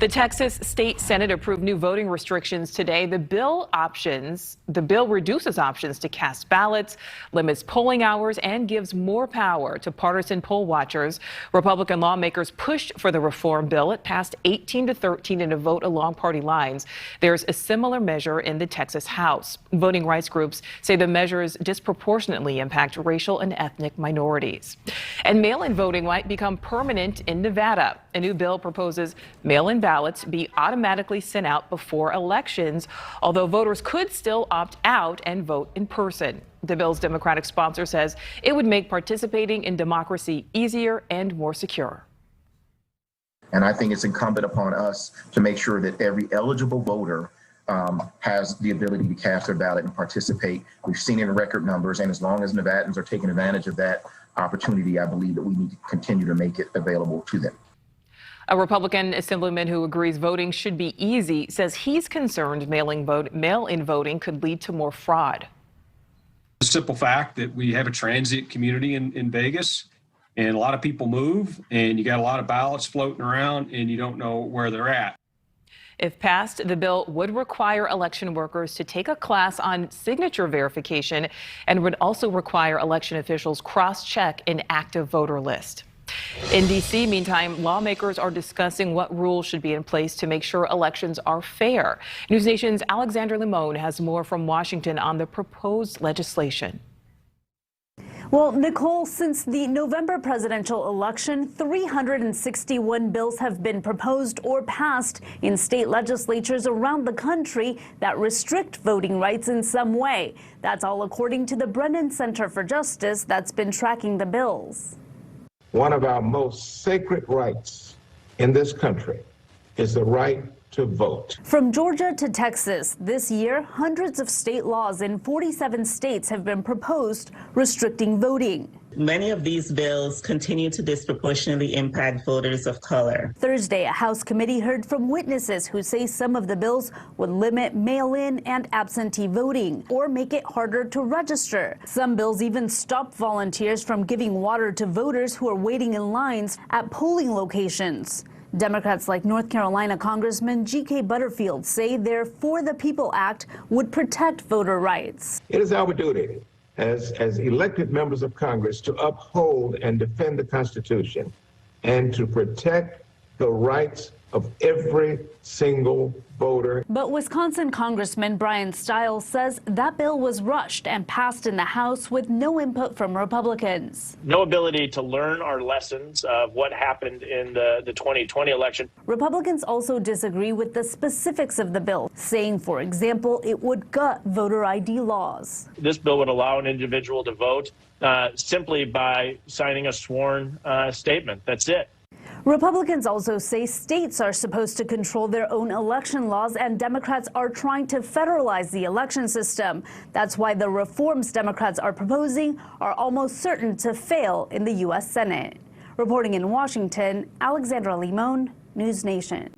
The Texas State Senate approved new voting restrictions today. The bill reduces options to cast ballots, limits polling hours, and gives more power to partisan poll watchers. Republican lawmakers pushed for the reform bill. It passed 18-13 in a vote along party lines. There's a similar measure in the Texas House. Voting rights groups say the measures disproportionately impact racial and ethnic minorities. And mail-in voting might become permanent in Nevada. A new bill proposes mail-in ballots be automatically sent out before elections, although voters could still opt out and vote in person. The bill's Democratic sponsor says it would make participating in democracy easier and more secure. And I think it's incumbent upon us to make sure that every eligible voter has the ability to cast their ballot and participate. We've seen it in record numbers, and as long as Nevadans are taking advantage of that opportunity, I believe that we need to continue to make it available to them. A Republican assemblyman who agrees voting should be easy says he's concerned mail-in voting could lead to more fraud. The simple fact that we have a transient community in Vegas, and a lot of people move, and you got a lot of ballots floating around, and you don't know where they're at. If passed, the bill would require election workers to take a class on signature verification and would also require election officials cross-check an active voter list. In D.C., meantime, lawmakers are discussing what rules should be in place to make sure elections are fair. News Nation's Alexandra Limon has more from Washington on the proposed legislation. Well, Nicole, since the November presidential election, 361 bills have been proposed or passed in state legislatures around the country that restrict voting rights in some way. That's all according to the Brennan Center for Justice that's been tracking the bills. One of our most sacred rights in this country is the right to vote. From Georgia to Texas, this year, hundreds of state laws in 47 states have been proposed restricting voting. Many of these bills continue to disproportionately impact voters of color. Thursday, a House committee heard from witnesses who say some of the bills would limit mail-in and absentee voting or make it harder to register. Some bills even stop volunteers from giving water to voters who are waiting in lines at polling locations. Democrats like North Carolina Congressman G.K. Butterfield say their For the People Act would protect voter rights. It is our duty as elected members of Congress to uphold and defend the Constitution and to protect the rights of every single voter. But Wisconsin Congressman Brian Stiles says that bill was rushed and passed in the House with no input from Republicans. No ability to learn our lessons of what happened in the 2020 election. Republicans also disagree with the specifics of the bill, saying, for example, it would gut voter ID laws. This bill would allow an individual to vote simply by signing a sworn statement. That's it. Republicans also say states are supposed to control their own election laws, and Democrats are trying to federalize the election system. That's why the reforms Democrats are proposing are almost certain to fail in the U.S. Senate. Reporting in Washington, Alexandra Limon, News Nation.